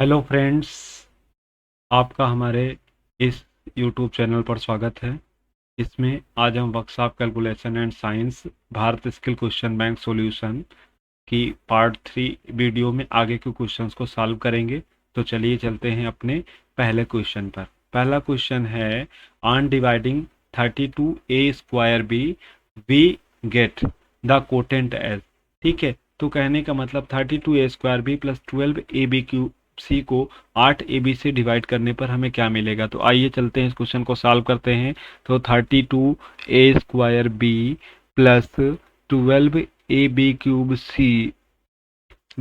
Hello friends, आपका हमारे इस यूट्यूब चैनल पर स्वागत है। इसमें आज हम workshop calculation and science Bharat skill question bank solution की पार्ट 3 वीडियो में आगे के क्वेश्चंस को सॉल्व करेंगे। तो चलिए चलते हैं अपने पहले क्वेश्चन पर। पहला क्वेश्चन है, on dividing 32a² we get the quotient as. ठीक है, तो कहने का मतलब 32a² प्लस 12ab³ को 8ab से डिवाइड करने पर हमें क्या मिलेगा। तो आइए चलते हैं इस क्वेश्चन को सॉल्व करते हैं। तो 32a² प्लस 12ab³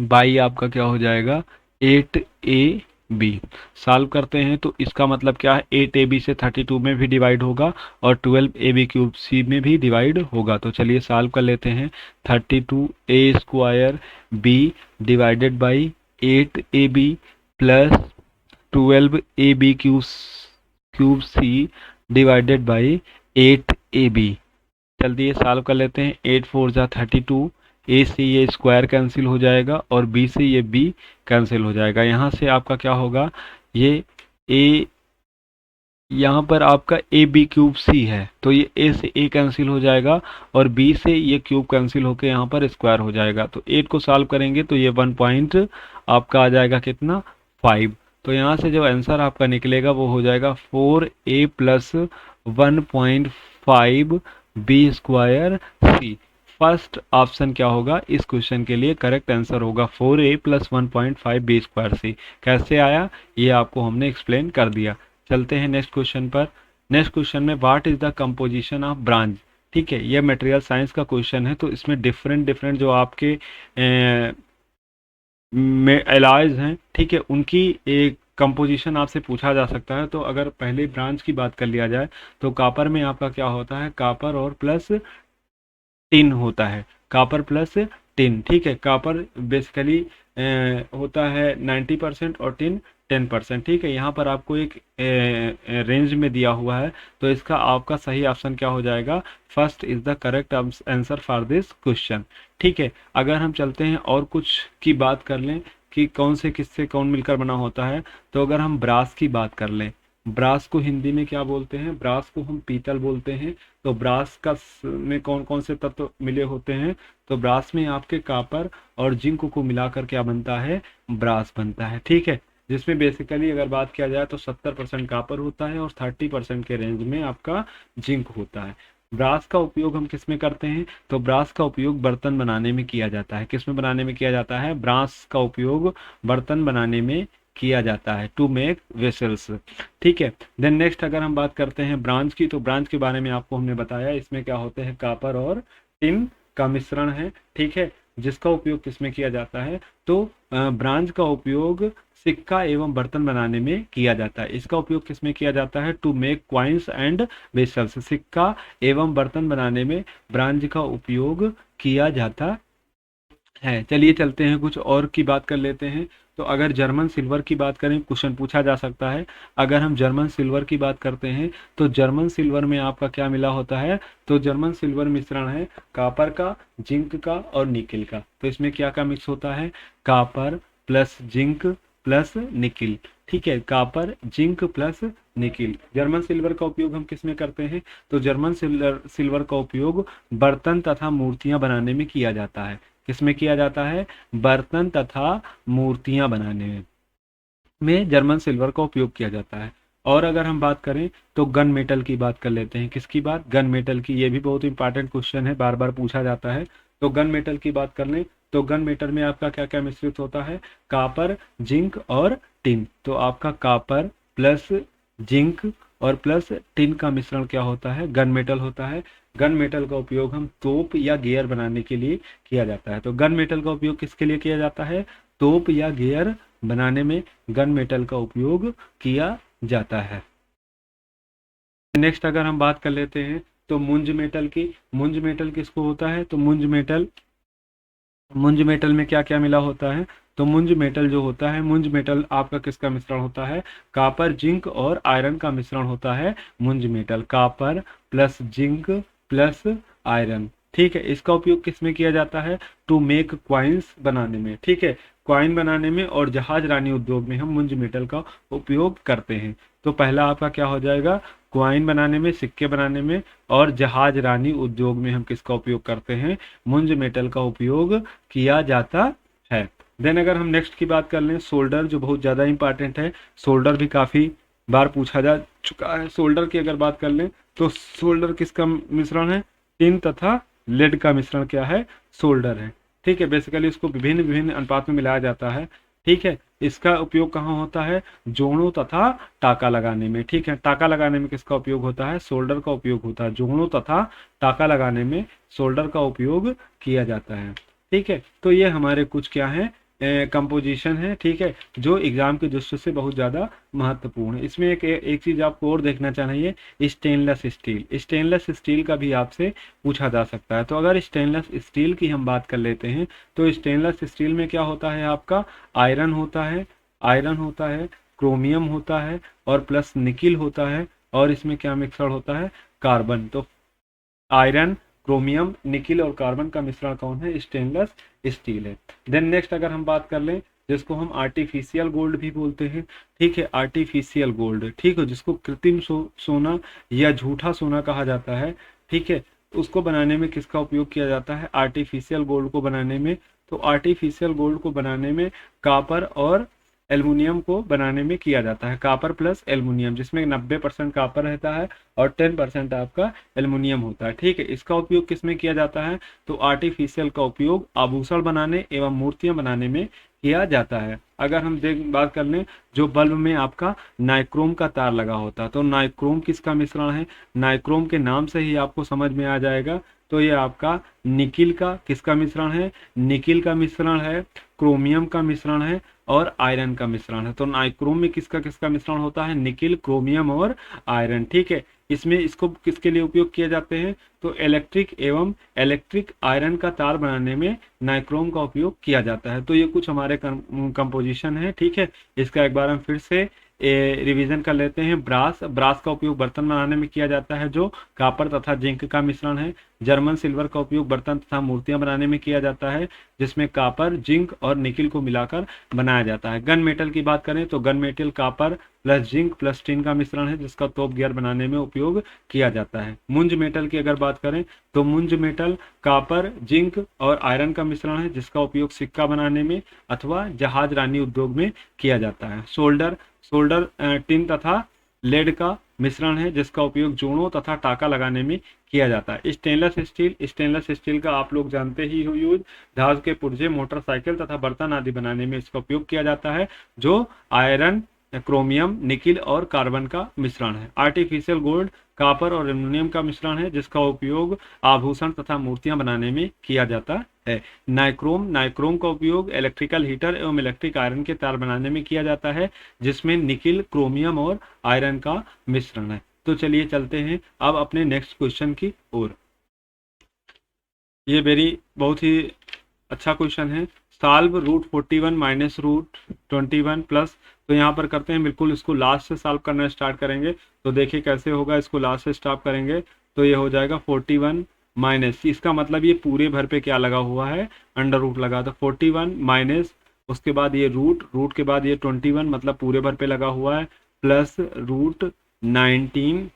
बाई आपका क्या हो जाएगा 8ab। सॉल्व करते हैं तो इसका मतलब क्या है, 8ab से 32 में भी डिवाइड होगा और 12ab³ में भी डिवाइड होगा। तो चलिए सॉल्व कर लेते हैं। 32a² divided by 8ab plus 12ab³ divided by 8ab। जल्दी ये सॉल्व कर लेते हैं। 8 4 जा 32, ए से ये स्क्वायर कैंसिल हो जाएगा और बी से ये बी कैंसिल हो जाएगा। यहाँ से आपका क्या होगा, ये ए, यहाँ पर आपका ab³ है तो ये a से a कैंसिल हो जाएगा और b से ये क्यूब कैंसिल होकर यहाँ पर स्क्वायर हो जाएगा। तो 8 को सॉल्व करेंगे तो ये 1 पॉइंट आपका आ जाएगा कितना 5। तो यहाँ से जो आंसर आपका निकलेगा वो हो जाएगा 4a plus 1.5b²c। First option क्या होगा इस क्वेश्चन के लिए, करेक्ट आंसर होगा 4a प्लस 1.5b²c। कैसे आया ये आपको हमने एक्सप्लेन कर दिया। चलते हैं नेक्स्ट क्वेश्चन पर। नेक्स्ट क्वेश्चन में what is the composition of branch. ठीक है, ये मटेरियल साइंस का क्वेश्चन है तो इसमें डिफरेंट डिफरेंट जो आपके में एलॉयज हैं, ठीक है, उनकी एक कंपोजिशन आपसे पूछा जा सकता है। तो अगर पहले ब्रांच की बात कर लिया जाए तो कॉपर में आपका क्या होता है, कॉपर और प्लस टिन होता है, कॉपर प्लस टिन। ठीक है, कॉपर बेसिकली होता है 90% और टिन 10%। ठीक है, यहाँ पर आपको एक रेंज में दिया हुआ है तो इसका आपका सही ऑप्शन क्या हो जाएगा, first is the correct answer for this question. ठीक है, अगर हम चलते हैं और कुछ की बात कर लें कि कौन से किससे कौन मिलकर बना होता है, तो अगर हम ब्रास की बात कर लें, ब्रास को हिंदी में क्या बोलते हैं, ब्रास को हम पीतल बोलते हैं। तो ब्रास का में कौन कौन से तत्व मिले होते हैं, तो ब्रास में आपके कॉपर और जिंक को मिलाकर क्या बनता है, ब्रास बनता है। ठीक है, जिसमें बेसिकली अगर बात किया जाए तो 70% कॉपर होता है और 30% के रेंज में आपका जिंक होता है। ब्रास का उपयोग हम किस में करते हैं, तो ब्रास का उपयोग बर्तन बनाने में किया जाता है। किस में बनाने में किया जाता है, ब्रास का उपयोग बर्तन बनाने में किया जाता है, टू मेक वेसल्स। ठीक है, देन नेक्स्ट अगर हम बात करते हैं ब्रांच की, तो ब्रांच के बारे में आपको हमने बताया, इसमें क्या होते हैं, कॉपर और टिन का मिश्रण है। ठीक है, जिसका उपयोग किसमें किया जाता है, तो ब्रांच का उपयोग सिक्का एवं बर्तन बनाने में किया जाता है। इसका उपयोग किसमें किया जाता है, to make coins and vessels. सिक्का एवं बर्तन बनाने में ब्रांच का उपयोग किया जाता है। चलिए चलते हैं कुछ और की बात कर लेते हैं। तो अगर जर्मन सिल्वर की बात करें, क्वेश्चन पूछा जा सकता है। अगर हम जर्मन सिल्वर की बात करते हैं तो जर्मन सिल्वर में आपका क्या मिला होता है, तो जर्मन सिल्वर मिश्रण है कॉपर का, जिंक का और निकिल का। तो इसमें क्या क्या मिक्स होता है, copper plus zinc plus nickel. ठीक है, copper zinc plus nickel. German silver का उपयोग हम किस में करते हैं, तो जर्मन सिल्वर का उपयोग बर्तन तथा मूर्तियां बनाने में किया जाता है। किसमें किया जाता है, बर्तन तथा मूर्तियां बनाने में जर्मन सिल्वर का उपयोग किया जाता है। और अगर हम बात करें तो गन मेटल की बात कर लेते हैं। किसकी बात, गन मेटल की। ये भी बहुत इंपॉर्टेंट क्वेश्चन है, बार बार पूछा जाता है। तो गन मेटल की बात कर लें तो गन मेटल में आपका क्या क्या मिश्रित होता है, कॉपर जिंक और टिन। तो आपका कॉपर प्लस जिंक और प्लस टिन का मिश्रण क्या होता है, गन मेटल होता है। गन मेटल का उपयोग हम तोप या गियर बनाने के लिए किया जाता है। तो गन मेटल का उपयोग किसके लिए किया जाता है, तोप या गियर बनाने में गन मेटल का उपयोग किया जाता है। नेक्स्ट अगर हम बात कर लेते हैं तो मुंज मेटल की। मुंज मेटल किसको होता है, तो मुंज मेटल में क्या क्या मिला होता है, तो मुंज मेटल जो होता है, मुंज मेटल आपका किसका मिश्रण होता है, कॉपर जिंक और आयरन का मिश्रण होता है मुंज metal. Copper plus zinc plus iron. ठीक है, इसका उपयोग किस में किया जाता है, टू मेक क्वाइंस बनाने में। ठीक है, कॉइन बनाने में और जहाज रानी उद्योग में हम मुंज मेटल का उपयोग करते हैं। तो पहला आपका क्या हो जाएगा, कॉइन बनाने में, सिक्के बनाने में और जहाज रानी उद्योग में हम किसका उपयोग करते हैं, मुंज मेटल का उपयोग किया जाता है। देन अगर हम नेक्स्ट की बात कर लें, सोल्डर, जो बहुत ज़्यादा इंपॉर्टेंट है, सोल्डर भी काफ़ी बार पूछा जा चुका है। सोल्डर की अगर बात कर लें तो सोल्डर किसका मिश्रण है, टिन तथा लेड का मिश्रण क्या है, सोल्डर है। ठीक है, बेसिकली इसको विभिन्न विभिन्न अनुपात में मिलाया जाता है। ठीक है, इसका उपयोग कहाँ होता है, जोड़ों तथा टाका लगाने में। ठीक है, टाका लगाने में किसका उपयोग होता है, सोल्डर का उपयोग होता है। जोड़ों तथा टाका लगाने में सोल्डर का उपयोग किया जाता है। ठीक है, तो ये हमारे कुछ क्या है, कंपोजिशन है। ठीक है, जो एग्जाम की दृष्टि से बहुत ज़्यादा महत्वपूर्ण है। इसमें एक चीज़ आपको और देखना चाहिए, स्टेनलेस स्टील। स्टेनलेस स्टील का भी आपसे पूछा जा सकता है। तो अगर स्टेनलेस स्टील की हम बात कर लेते हैं तो स्टेनलेस स्टील में क्या होता है, आपका आयरन होता है, आयरन होता है, क्रोमियम होता है और प्लस निकिल होता है, और इसमें क्या मिक्सर होता है, कार्बन। तो आयरन, क्रोमियम, निकिल और कार्बन का मिश्रण कौन है, स्टेनलेस स्टील है। देन नेक्स्ट अगर हम बात कर लें, जिसको हम आर्टिफिशियल गोल्ड भी बोलते हैं। ठीक है, आर्टिफिशियल गोल्ड, ठीक है, जिसको कृत्रिम सोना या झूठा सोना कहा जाता है। ठीक है, उसको बनाने में किसका उपयोग किया जाता है, आर्टिफिशियल गोल्ड को बनाने में। तो आर्टिफिशियल गोल्ड को बनाने में कापर और एल्युमिनियम को बनाने में किया जाता है, कापर प्लस एल्युमिनियम, जिसमें 90% कापर रहता है और 10% आपका एल्युमिनियम होता है। ठीक है, इसका उपयोग किस में किया जाता है, तो आर्टिफिशियल का उपयोग आभूषण बनाने एवं मूर्तियां बनाने में किया जाता है। अगर हम बात कर लें, जो बल्ब में आपका नाइक्रोम का तार लगा होता है, तो नाइक्रोम किसका मिश्रण है, नाइक्रोम के नाम से ही आपको समझ में आ जाएगा। तो ये आपका निकिल का किसका मिश्रण है, निकिल का मिश्रण है, क्रोमियम का मिश्रण है और आयरन का मिश्रण है। तो नाइक्रोम में किसका किसका मिश्रण होता है, निकिल, क्रोमियम और आयरन। ठीक है, इसमें इसको किसके लिए उपयोग किए जाते हैं, तो इलेक्ट्रिक एवं इलेक्ट्रिक आयरन का तार बनाने में नाइक्रोम का उपयोग किया जाता है। तो ये कुछ हमारे कंपोजिशन है। ठीक है, इसका एक बार हम फिर से रिवीजन कर लेते हैं। ब्रास, ब्रास का उपयोग बर्तन बनाने में किया जाता है, जो कापर तथा जिंक का मिश्रण है। जर्मन सिल्वर का उपयोग बर्तन तथा मूर्तियां बनाने में किया जाता है, जिसमें कापर, जिंक और निकिल को मिलाकर बनाया जाता है। गन मेटल की बात करें तो gun metal copper plus zinc plus tin का मिश्रण है, जिसका तोप गियर बनाने में उपयोग किया जाता है। मुंज मेटल की अगर बात करें तो मुंज मेटल कापर, जिंक और आयरन का मिश्रण है, जिसका उपयोग सिक्का बनाने में अथवा जहाज रानी उद्योग में किया जाता है। सोल्डर, सोल्डर टिन तथा लेड का मिश्रण है, जिसका उपयोग जोड़ों तथा टाका लगाने में किया जाता है। स्टेनलेस स्टील, स्टेनलेस स्टील का आप लोग जानते ही हो यूज, जहाज के पुर्जे, मोटरसाइकिल तथा बर्तन आदि बनाने में इसका उपयोग किया जाता है, जो आयरन, क्रोमियम, निकिल और कार्बन का मिश्रण है। आर्टिफिशियल गोल्ड कापर और एल्युमिनियम का मिश्रण है, जिसका उपयोग आभूषण तथा मूर्तियां बनाने में किया जाता है। नाइक्रोम, नाइक्रोम का उपयोग इलेक्ट्रिकल हीटर एवं इलेक्ट्रिक आयरन के तार बनाने में किया जाता है, जिसमें निकिल, क्रोमियम और आयरन का मिश्रण है। तो चलिए चलते हैं अब अपने नेक्स्ट क्वेश्चन की ओर। ये वेरी बहुत ही अच्छा क्वेश्चन है। Solve root 41 minus root 21 plus, तो यहाँ पर करते हैं, बिल्कुल इसको लास्ट से सॉल्व करना स्टार्ट करेंगे। तो देखिए कैसे होगा, इसको लास्ट से स्टार्ट करेंगे तो ये हो जाएगा 41 माइनस, इसका मतलब ये पूरे भर पे क्या लगा हुआ है, अंडर रूट लगा। तो 41 माइनस, उसके बाद ये रूट, रूट के बाद ये 21 मतलब पूरे भर पे लगा हुआ है, प्लस रूट 19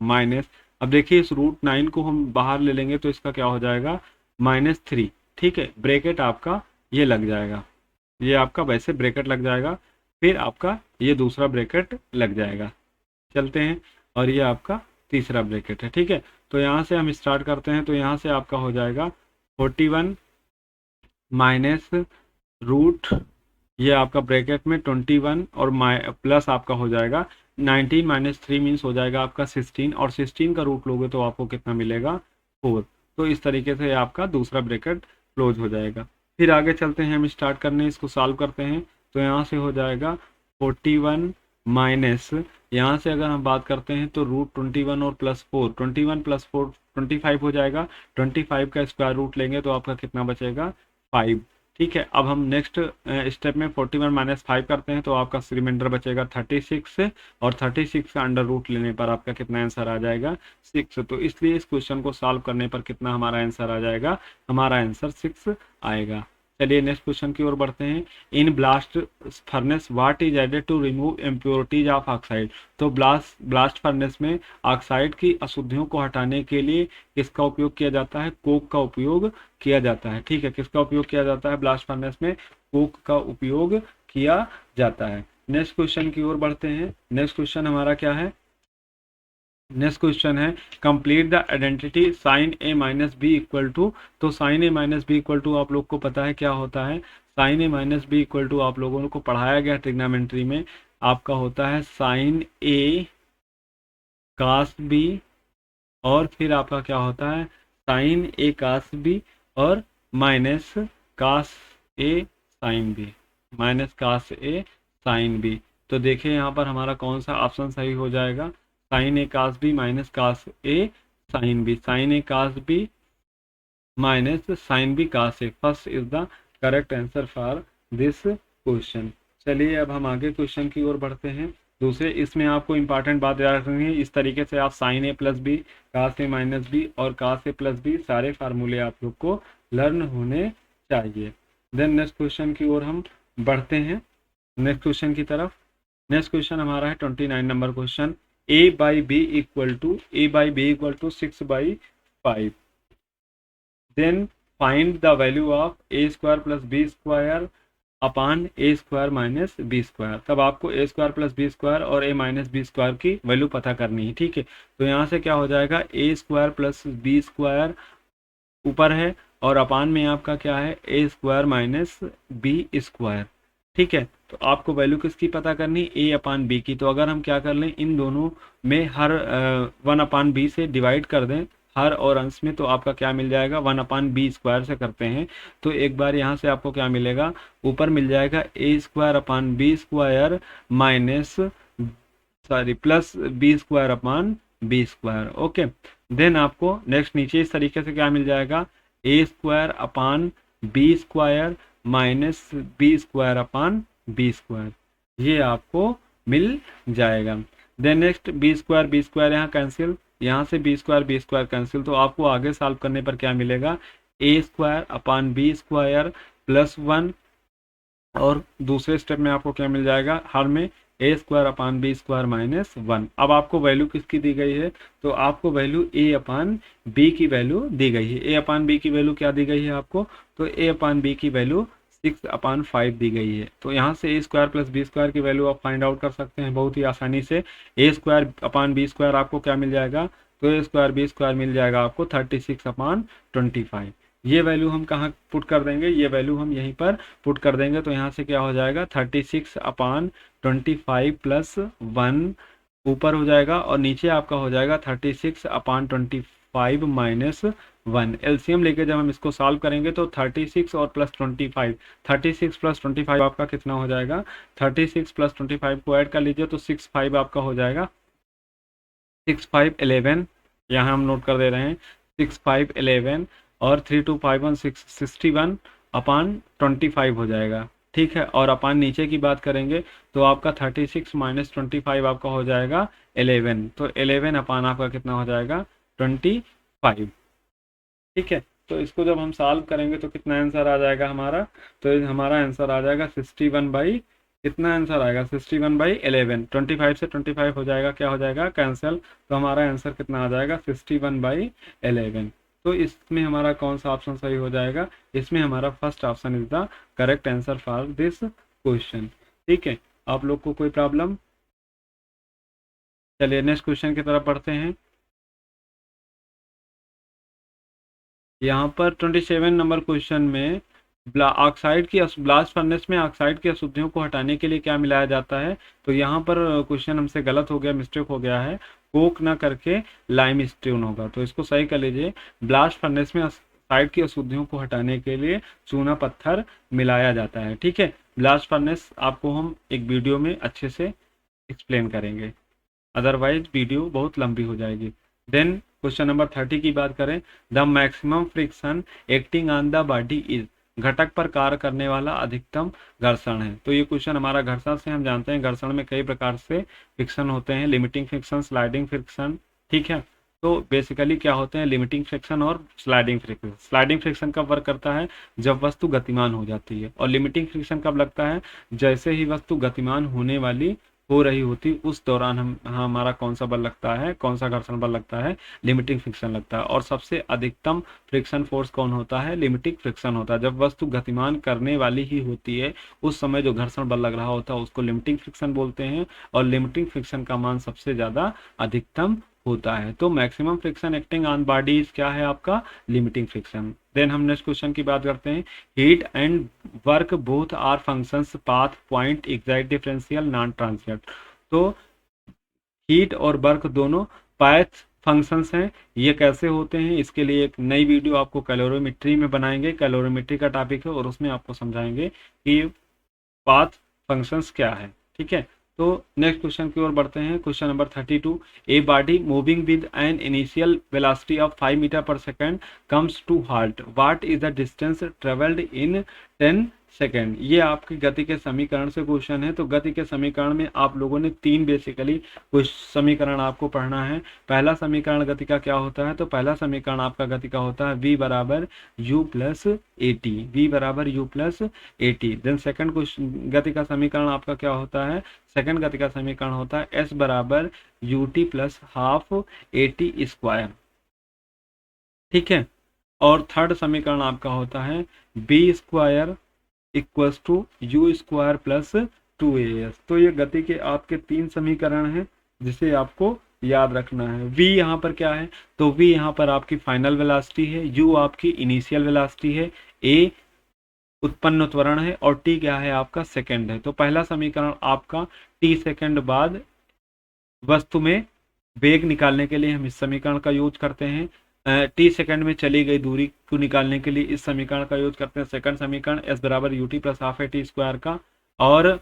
माइनस, अब देखिए इस रूट 9 को हम बाहर ले लेंगे तो इसका क्या हो जाएगा, -3। ठीक है, ब्रैकेट आपका ये लग जाएगा, ये आपका वैसे ब्रैकेट लग जाएगा, फिर आपका ये दूसरा ब्रैकेट लग जाएगा। चलते हैं, और ये आपका तीसरा ब्रैकेट है। ठीक है, तो यहाँ से हम स्टार्ट करते हैं। तो यहाँ से आपका हो जाएगा 41 माइनस रूट, ये आपका ब्रैकेट में 21 और प्लस आपका हो जाएगा 19 माइनस 3 मीन्स हो जाएगा आपका 16, और 16 का रूट लोगे तो आपको कितना मिलेगा, 4। तो इस तरीके से आपका दूसरा ब्रैकेट क्लोज हो जाएगा। फिर आगे चलते हैं, हम स्टार्ट करने, इसको सॉल्व करते हैं। तो यहाँ से हो जाएगा 41 माइनस, यहाँ से अगर हम बात करते हैं तो रूट 21 और प्लस 4, 21 प्लस 4 25 हो जाएगा। 25 का स्क्वायर रूट लेंगे तो आपका कितना बचेगा, 5। ठीक है, अब हम नेक्स्ट स्टेप में 41 माइनस 5 करते हैं, तो आपका रिमाइंडर बचेगा 36, और 36 का अंडर रूट लेने पर आपका कितना आंसर आ जाएगा, 6। तो इसलिए इस क्वेश्चन को सॉल्व करने पर कितना हमारा आंसर आ जाएगा, हमारा आंसर 6 आएगा। चलिए नेक्स्ट क्वेश्चन की ओर बढ़ते हैं। In blast furnace what is added to remove impurities of oxide. तो ब्लास्ट फर्नेस में ऑक्साइड की अशुद्धियों को हटाने के लिए किसका उपयोग किया जाता है? कोक का उपयोग किया जाता है। ठीक है, किसका उपयोग किया जाता है? ब्लास्ट फर्नेस में कोक का उपयोग किया जाता है। नेक्स्ट क्वेश्चन की ओर बढ़ते हैं। नेक्स्ट क्वेश्चन हमारा क्या है? नेक्स्ट क्वेश्चन है complete the identity sine A minus B equal to. तो sine A minus B equal to आप लोग को पता है क्या होता है? Sine A minus B equal to आप लोगों को पढ़ाया गया ट्रिग्नोमेट्री में, आपका होता है साइन ए कास बी, और फिर आपका क्या होता है? साइन ए कास बी और minus cos A sine B, minus cos A sine B. तो देखिए यहाँ पर हमारा कौन सा ऑप्शन सही हो जाएगा? Sine A cos B minus cos A sine B, sine A cos B minus sine B cos A, first is the correct answer for this question. चलिए अब हम आगे क्वेश्चन की ओर बढ़ते हैं। दूसरे इसमें आपको इंपॉर्टेंट बात याद रखनी है, इस तरीके से आप साइन ए प्लस बी, कास ए माइनस बी और कास ए प्लस बी सारे फार्मूले आप लोग को लर्न होने चाहिए। देन नेक्स्ट क्वेश्चन की ओर हम बढ़ते हैं, नेक्स्ट क्वेश्चन की तरफ। नेक्स्ट क्वेश्चन हमारा है 29 number question. A by B equal to 6/5, then find the value of A square plus B square upon A square minus B square. तब आपको A square plus B square और A minus B square की value पता करनी है। ठीक है, तो यहाँ से क्या हो जाएगा? A square plus B square ऊपर है और अपान में आपका क्या है? ए स्क्वायर माइनस बी स्क्वायर। ठीक है, तो आपको वैल्यू किसकी पता करनी? ए अपान बी की। तो अगर हम क्या कर लें, इन दोनों में हर 1 अपान बी से डिवाइड कर दें हर और अंश में, तो आपका क्या मिल जाएगा? 1 अपान बी स्क्वायर से करते हैं तो एक बार यहाँ से आपको क्या मिलेगा? ऊपर मिल जाएगा A square upon B square minus plus B square upon B square. Okay, then आपको नेक्स्ट नीचे इस तरीके से क्या मिल जाएगा? A square upon B square minus B square upon B square, ये आपको मिल जाएगा। देन नेक्स्ट बी स्क्वायर यहाँ कैंसिल, यहाँ से बी स्क्वायर कैंसिल, तो आपको आगे सॉल्व करने पर क्या मिलेगा? A square upon B square plus 1, और दूसरे स्टेप में आपको क्या मिल जाएगा? हर में A square upon B square minus 1। अब आपको वैल्यू किसकी दी गई है? तो आपको वैल्यू ए अपान बी की वैल्यू दी गई है। ए अपान बी की वैल्यू क्या दी गई है आपको? तो ए अपान बी की वैल्यू 6/5 दी गई है। तो यहाँ से ए स्क्वायर प्लस बी स्क्वायर की वैल्यू आप फाइंड आउट कर सकते हैं बहुत ही आसानी से। ए स्क्वायर अपान बी स्क्वायर आपको क्या मिल जाएगा? तो ए स्क्वायर बी स्क्वायर मिल जाएगा आपको 36/25। ये वैल्यू हम कहाँ पुट कर देंगे? ये वैल्यू हम यहीं पर पुट कर देंगे। तो यहाँ से क्या हो जाएगा? 36/25 प्लस 1 ऊपर हो जाएगा और नीचे आपका हो जाएगा 36/25 माइनस 1। एलसीएम लेके जब हम इसको सॉल्व करेंगे तो 36 और प्लस 25, 36 प्लस 25 आपका कितना हो जाएगा? 36 प्लस 25 को ऐड कर लीजिए तो 65 आपका हो जाएगा। 6511 यहाँ हम नोट कर दे रहे हैं, 6511 और 3251 61/25 हो जाएगा। ठीक है, और अपान नीचे की बात करेंगे तो आपका 36 माइनस 25 आपका हो जाएगा 11, तो 11 अपान आपका कितना हो जाएगा? 25। ठीक है, तो इसको जब हम सॉल्व करेंगे तो कितना आंसर आ जाएगा हमारा? तो हमारा आंसर आ जाएगा 61 बाई, कितना आंसर आएगा? 61/11। 25 से 25 हो जाएगा, क्या हो जाएगा? कैंसिल। तो हमारा आंसर कितना आ जाएगा? 61/11। तो इसमें हमारा कौन सा ऑप्शन सही हो जाएगा? इसमें हमारा first option is the correct answer for this question. ठीक है, आप लोग को कोई प्रॉब्लम? चलिए नेक्स्ट क्वेश्चन की तरफ बढ़ते हैं। यहाँ पर 27 नंबर क्वेश्चन में ऑक्साइड की ब्लास्ट फर्नेस में ऑक्साइड की अशुद्धियों को हटाने के लिए क्या मिलाया जाता है? तो यहाँ पर क्वेश्चन हमसे गलत हो गया, मिस्टेक हो गया है, कोक ना करके लाइम स्टोन होगा। तो इसको सही कर लीजिए। ब्लास्ट फर्नेस में ऑक्साइड की अशुद्धियों को हटाने के लिए चूना पत्थर मिलाया जाता है। ठीक है, ब्लास्ट फर्नेस आपको हम एक वीडियो में अच्छे से एक्सप्लेन करेंगे, अदरवाइज वीडियो बहुत लंबी हो जाएगी। देन क्वेश्चन नंबर 30 की बात करें, the maximum friction acting on the body is, घटक पर कार्य करने वाला अधिकतम घर्षण है। तो ये क्वेश्चन हमारा घर्षण से, हम जानते हैं घर्षण में कई प्रकार से फ्रिक्शन होते हैं, लिमिटिंग फ्रिक्शन, स्लाइडिंग फ्रिक्शन। ठीक है, तो बेसिकली क्या होते हैं लिमिटिंग फ्रिक्शन और स्लाइडिंग फ्रिक्शन। स्लाइडिंग फ्रिक्शन कब वर्क करता है, जब वस्तु गतिमान हो जाती है, और लिमिटिंग फ्रिक्शन कब लगता है, जैसे ही वस्तु गतिमान होने वाली हो रही होती उस दौरान हम हमारा कौन सा बल लगता है, कौन सा घर्षण बल लगता है, लिमिटिंग फ्रिक्शन लगता है। और सबसे अधिकतम फ्रिक्शन फोर्स कौन होता है, लिमिटिंग फ्रिक्शन होता है। जब वस्तु गतिमान करने वाली ही होती है उस समय जो घर्षण बल लग रहा होता है उसको लिमिटिंग फ्रिक्शन बोलते हैं, और लिमिटिंग फ्रिक्शन का मान सबसे ज्यादा अधिकतम होता है। तो maximum friction acting on bodies क्या है आपका, लिमिटिंग फ्रिक्शन। देन हम नेक्स्ट क्वेश्चन की बात करते हैं। Heat and work both are functions path point exact differential non transient. तो हीट और वर्क दोनों पाथ फंक्शंस हैं। ये कैसे होते हैं, इसके लिए एक नई वीडियो आपको कैलोरीमेट्री में बनाएंगे। कैलोरीमेट्री का टॉपिक है और उसमें आपको समझाएंगे कि पाथ फंक्शंस क्या है। ठीक है, तो नेक्स्ट क्वेश्चन की ओर बढ़ते हैं। Question number 32। A body moving with an initial velocity of 5 metre per second comes to halt, what is the distance travelled in 10 second. ये आपकी गति के समीकरण से क्वेश्चन है। तो गति के समीकरण में आप लोगों ने तीन बेसिकली कुछ समीकरण आपको पढ़ना है। पहला समीकरण गति का क्या होता है, तो पहला समीकरण आपका गति का होता है v बराबर u plus A T, V बराबर u plus A T. Then second गति का समीकरण आपका क्या होता है, सेकंड गति का समीकरण होता है s बराबर U T plus half A T square. ठीक है, और थर्ड समीकरण आपका होता है B square equals to U square plus 2as। तो ये गति के आपके तीन समीकरण हैं जिसे आपको याद रखना है। v यहाँ पर क्या है, तो v यहाँ पर आपकी फाइनल वेलोसिटी है, u आपकी इनिशियल वेलोसिटी है, a उत्पन्न त्वरण है, और t क्या है आपका सेकंड है। तो पहला समीकरण आपका t सेकंड बाद वस्तु में वेग निकालने के लिए हम इस समीकरण का यूज करते हैं। टी सेकंड में चली गई दूरी को निकालने के लिए इस समीकरण का यूज करते हैं। सेकंड समीकरण s बराबर U T plus half A T square का, और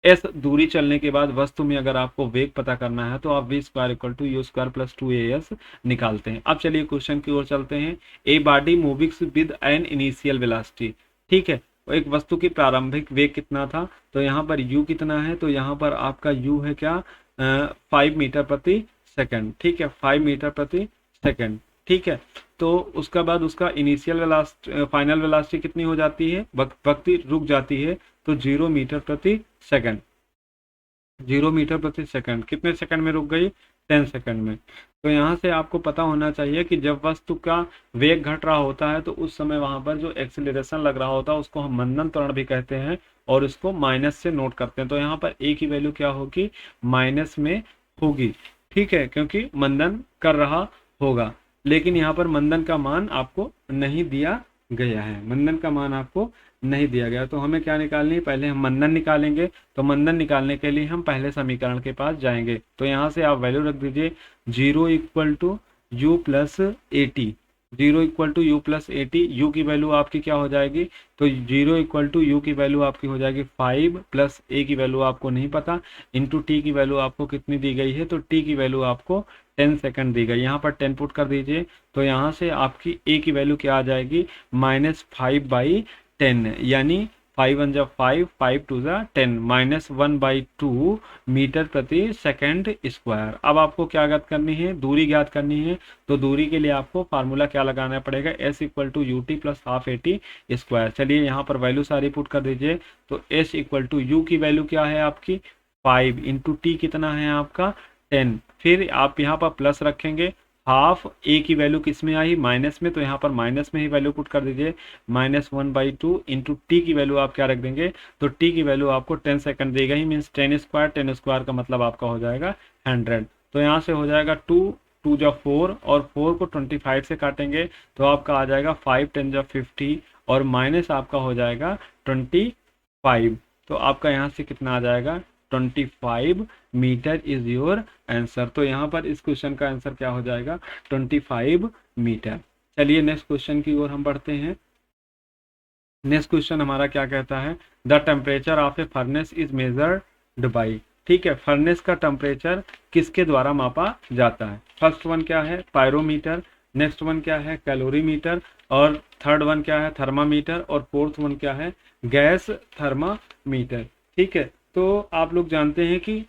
s दूरी चलने के बाद वस्तु में अगर आपको वेग पता करना है तो आप V square equal to U square plus 2as निकालते हैं। अब चलिए क्वेश्चन की ओर चलते हैं। ए body moving with an initial velocity. ठीक है, एक वस्तु की प्रारंभिक वेग कितना था, तो यहाँ पर u कितना है, तो यहाँ पर आपका u है क्या, 5 मीटर प्रति सेकंड। ठीक है, 5 मीटर प्रति सेकंड। ठीक है, तो उसका बाद उसका इनिशियल वेलोसिटी फाइनल वेलोसिटी कितनी हो जाती है, वक्ति रुक जाती है, तो 0 मीटर प्रति सेकंड। 0 मीटर प्रति सेकंड कितने सेकंड में रुक गई, 10 सेकंड में। तो यहाँ से आपको पता होना चाहिए कि जब वस्तु का वेग घट रहा होता है तो उस समय वहां पर जो एक्सीलरेशन लग रहा होता है उसको हम मंदन त्वरण भी कहते हैं, और इसको माइनस से नोट करते हैं। तो यहाँ पर ए की वैल्यू क्या होगी, माइनस में होगी। ठीक है, क्योंकि मंदन कर रहा होगा, लेकिन यहाँ पर मंदन का मान आपको नहीं दिया गया है, मंदन का मान आपको नहीं दिया गया। तो हमें क्या निकालनी है, पहले हम मंदन निकालेंगे। तो मंदन निकालने के लिए हम पहले समीकरण के पास जाएंगे। तो यहाँ से आप वैल्यू रख दीजिए 0 equal to U plus A T, 0 equal to U plus A T. U की वैल्यू आपकी क्या हो जाएगी, तो 0 इक्वल टू यू की वैल्यू आपकी हो जाएगी 5 प्लस ए की वैल्यू आपको नहीं पता, इंटू टी की वैल्यू आपको कितनी दी गई है, तो टी की वैल्यू आपको 10 सेकंड दी गई। यहाँ पर 10 पुट कर दीजिए, तो यहाँ से आपकी ए की वैल्यू क्या आ जाएगी, -5/10, यानी 5 1 जा 5, 5 2 जा 10, -1/2 मीटर प्रति सेकंड स्क्वायर। अब आपको क्या ज्ञात करनी है, दूरी ज्ञात करनी है। तो दूरी के लिए आपको फार्मूला क्या लगाना पड़ेगा, s equal to U T plus half A T square. चलिए यहाँ पर वैल्यू सारी पुट कर दीजिए। तो s इक्वल टू यू की वैल्यू क्या है आपकी 5, इंटू टी कितना है आपका 10, फिर आप यहाँ पर प्लस रखेंगे, हाफ ए की वैल्यू किस में आई, माइनस में, तो यहाँ पर माइनस में ही वैल्यू पुट कर दीजिए, -1/2 इंटू टी की वैल्यू आप क्या रख देंगे, तो टी की वैल्यू आपको 10 सेकंड दी गई, मीन्स 10 स्क्वायर, 10 स्क्वायर का मतलब आपका हो जाएगा 100। तो यहाँ से हो जाएगा 2 2 जा 4, और 4 को 25 से काटेंगे तो आपका आ जाएगा 5 10 जा 50, और माइनस आपका हो जाएगा 25। तो आपका यहाँ से कितना आ जाएगा, 25 मीटर इज योर आंसर। तो यहाँ पर इस क्वेश्चन का आंसर क्या हो जाएगा, 25 मीटर। चलिए नेक्स्ट क्वेश्चन की ओर हम बढ़ते हैं। नेक्स्ट क्वेश्चन हमारा क्या कहता है, the temperature of A furnace is measured by. ठीक है, फर्नेस का टेम्परेचर किसके द्वारा मापा जाता है। फर्स्ट वन क्या है, पायरोमीटर, नेक्स्ट वन क्या है, कैलोरीमीटर, और थर्ड वन क्या है, थर्मामीटर, और फोर्थ वन क्या है, गैस थर्मामीटर। ठीक है, तो आप लोग जानते हैं कि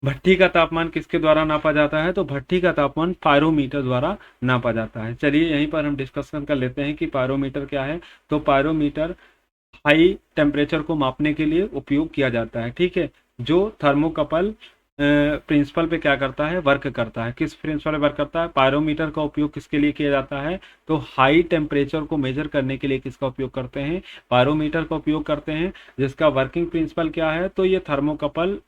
भट्ठी का तापमान किसके द्वारा नापा जाता है? तो भट्ठी का तापमान पायरोमीटर द्वारा नापा जाता है। चलिए यहीं पर हम डिस्कशन कर लेते हैं कि पायरोमीटर क्या है। तो पायरोमीटर हाई टेम्परेचर को मापने के लिए उपयोग किया जाता है, ठीक है। जो थर्मोकपल प्रिंसिपल पे क्या करता है, वर्क करता है। किस प्रिंसिपल पे वर्क करता है? पायरोमीटर का उपयोग किसके लिए किया जाता है? तो हाई टेम्परेचर को मेजर करने के लिए किसका उपयोग करते हैं? पायरोमीटर का उपयोग करते हैं। जिसका वर्किंग प्रिंसिपल क्या है? तो ये थर्मोकपल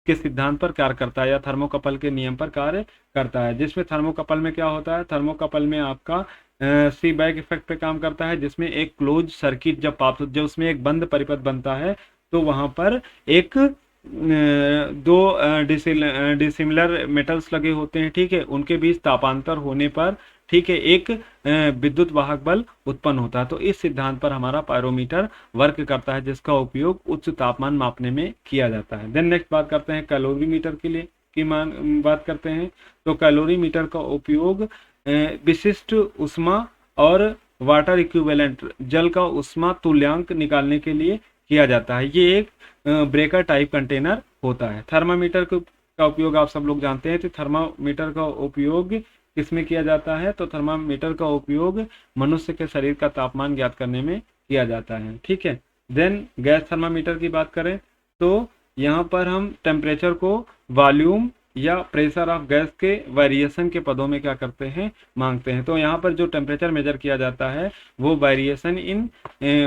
के सिद्धांत पर कार्य करता है या थर्मोकपल के नियम पर कार्य करता है। जिसमें थर्मोकपल में क्या होता है? थर्मोकपल में आपका सी बैक इफेक्ट पे काम करता है, जिसमें एक क्लोज सर्किट जब उसमें एक बंद परिपथ बनता है तो वहां पर एक दो डिसिमिलर मेटल्स लगे होते हैं, ठीक है। उनके बीच तापांतर होने पर, ठीक है, एक विद्युत वाहक बल उत्पन्न होता है। तो इस सिद्धांत पर हमारा पायरोमीटर वर्क करता है, जिसका उपयोग उच्च तापमान मापने में किया जाता है। देन नेक्स्ट बात करते हैं कैलोरीमीटर के लिए की बात करते हैं। तो कैलोरीमीटर का उपयोग विशिष्ट ऊष्मा और वाटर इक्विवेलेंट जल का ऊष्मा तुल्यांक निकालने के लिए किया जाता है। ये एक ब्रेकर टाइप कंटेनर होता है। थर्मामीटर का उपयोग आप सब लोग जानते हैं। तो थर्मामीटर का उपयोग किसमें किया जाता है? तो थर्मामीटर का उपयोग मनुष्य के शरीर का तापमान ज्ञात करने में किया जाता है, ठीक है। देन गैस थर्मामीटर की बात करें तो यहाँ पर हम टेम्परेचर को वॉल्यूम या प्रेशर ऑफ गैस के वेरिएशन के पदों में क्या करते हैं, मांगते हैं। तो यहाँ पर जो टेम्परेचर मेजर किया जाता है वो वेरिएशन इन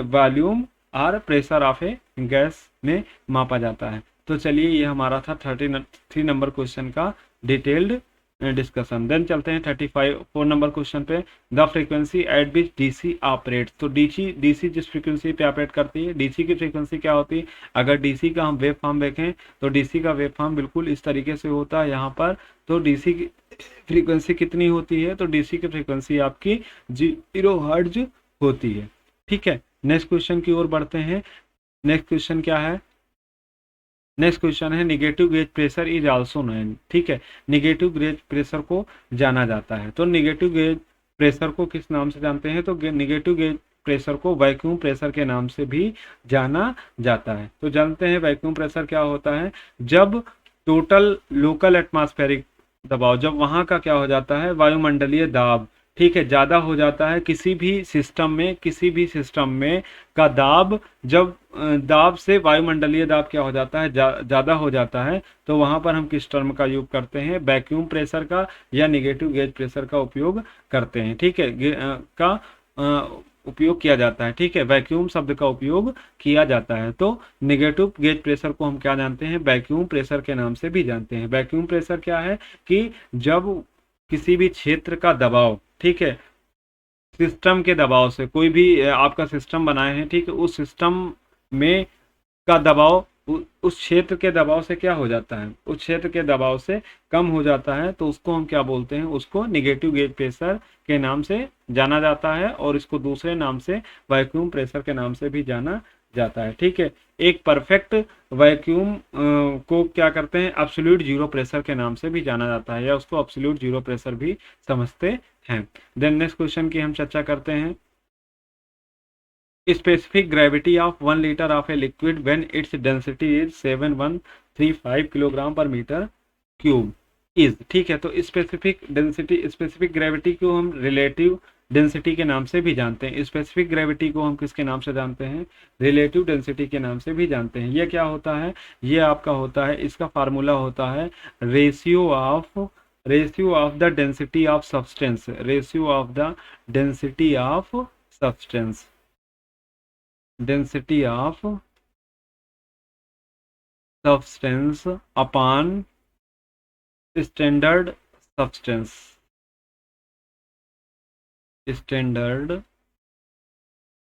वॉल्यूम और प्रेशर ऑफ ए गैस में मापा जाता है। तो चलिए ये हमारा था 33 नंबर क्वेश्चन का डिटेल्ड डिस्कशन। देन चलते हैं 4 नंबर क्वेश्चन पे। The frequency eight which DC operates. तो डीसी जिस फ्रीक्वेंसी पे ऑपरेट करती है, डीसी की फ्रीक्वेंसी क्या होती है? अगर डीसी का हम वेव फॉर्म देखें तो डीसी का वेव फॉर्म बिल्कुल इस तरीके से होता है यहाँ पर। तो डीसी की फ्रीक्वेंसी कितनी होती है? तो डीसी की फ्रीक्वेंसी आपकी 0 हर्ट्ज होती है, ठीक है। नेक्स्ट क्वेश्चन की ओर बढ़ते हैं। नेक्स्ट क्वेश्चन क्या है? नेक्स्ट क्वेश्चन है negative gauge pressure is also known, ठीक है। निगेटिव गेज प्रेशर को जाना जाता है। तो निगेटिव गेज प्रेशर को किस नाम से जानते हैं? तो निगेटिव गेज प्रेशर को वैक्यूम प्रेशर के नाम से भी जाना जाता है। तो जानते हैं वैक्यूम प्रेशर क्या होता है? जब टोटल लोकल एटमॉस्फेरिक दबाव, जब वहां का क्या हो जाता है, वायुमंडलीय दाब, ठीक है, ज्यादा हो जाता है किसी भी सिस्टम में का दाब, जब दाब से वायुमंडलीय दाब क्या हो जाता है, ज्यादा हो जाता है, तो वहां पर हम किस टर्म का यूज करते हैं? वैक्यूम प्रेशर का या निगेटिव गेज प्रेशर का उपयोग करते हैं, ठीक है। उपयोग किया जाता है, ठीक है। वैक्यूम शब्द का उपयोग किया जाता है। तो नेगेटिव गेज प्रेशर को हम क्या जानते हैं? वैक्यूम प्रेशर के नाम से भी जानते हैं। वैक्यूम प्रेशर क्या है कि जब किसी भी क्षेत्र का दबाव, ठीक है, सिस्टम के दबाव से, कोई भी आपका सिस्टम बनाए हैं, ठीक है, उस सिस्टम में का दबाव उस क्षेत्र के दबाव से क्या हो जाता है? उस क्षेत्र के दबाव से कम हो जाता है, तो उसको हम क्या बोलते हैं? उसको नेगेटिव गेज प्रेशर के नाम से जाना जाता है और इसको दूसरे नाम से वैक्यूम प्रेशर के नाम से भी जाना जाता है, ठीक है। एक परफेक्ट वैक्यूम को क्या करते हैं? एब्सोल्यूट जीरो प्रेशर के नाम से भी जाना जाता है या उसको एब्सोल्यूट जीरो प्रेशर भी समझते हैं। देन नेक्स्ट क्वेश्चन की हम चर्चा करते हैं। specific gravity of 1 liter of a liquid when its density is 7135 kilogram पर मीटर क्यूब इज, ठीक है। तो स्पेसिफिक ग्रेविटी को हम रिलेटिव डेंसिटी के नाम से भी जानते हैं। स्पेसिफिक ग्रेविटी को हम किसके नाम से जानते हैं? रिलेटिव डेंसिटी के नाम से भी जानते हैं। ये क्या होता है? ये आपका होता है, इसका फार्मूला होता है ratio of the density of substance, ratio of the density of substance, density of substance upon standard substance, standard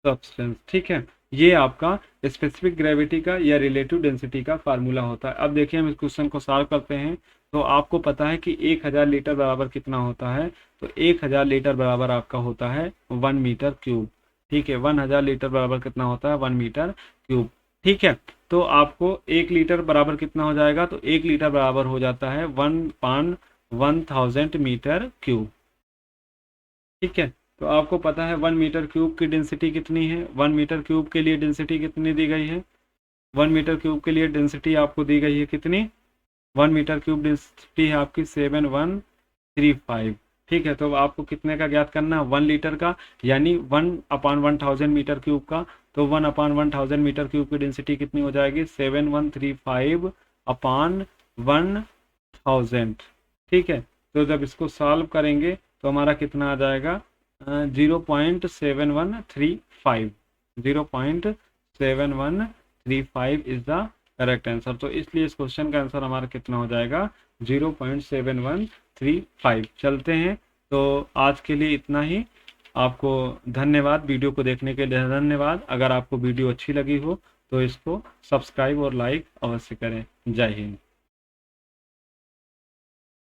substance, ठीक है। ये आपका स्पेसिफिक ग्रेविटी का या रिलेटिव डेंसिटी का फार्मूला होता है। अब देखिए हम इस क्वेश्चन को सॉल्व करते हैं। तो आपको पता है कि 1000 लीटर बराबर कितना होता है? तो 1000 लीटर बराबर आपका होता है 1 मीटर क्यूब, ठीक है। 1000 लीटर बराबर कितना होता है? 1 मीटर क्यूब, ठीक है। तो आपको 1 लीटर बराबर कितना हो जाएगा? तो 1 लीटर बराबर हो जाता है 1/1000 मीटर क्यूब, ठीक है। तो आपको पता है 1 मीटर क्यूब की डेंसिटी कितनी है? 1 मीटर क्यूब के लिए डेंसिटी कितनी दी गई है? 1 मीटर क्यूब के लिए डेंसिटी आपको दी गई है कितनी? 1 मीटर क्यूब डेंसिटी है आपकी 7135। ठीक है, तो आपको कितने का ज्ञात करना है, 1 लीटर का, यानी 1/1000 मीटर क्यूब का। तो 1/1000 मीटर क्यूब की डेंसिटी कितनी हो जाएगी, 7135/1000। ठीक है, तो जब इसको सॉल्व करेंगे तो हमारा कितना आ जाएगा, 0.7135। 0.7135 इज द करेक्ट आंसर। तो इसलिए इस क्वेश्चन का आंसर हमारा कितना हो जाएगा, 0.7135। चलते हैं, तो आज के लिए इतना ही। आपको धन्यवाद, वीडियो को देखने के लिए धन्यवाद। अगर आपको वीडियो अच्छी लगी हो तो इसको सब्सक्राइब और लाइक अवश्य करें। जय हिंद।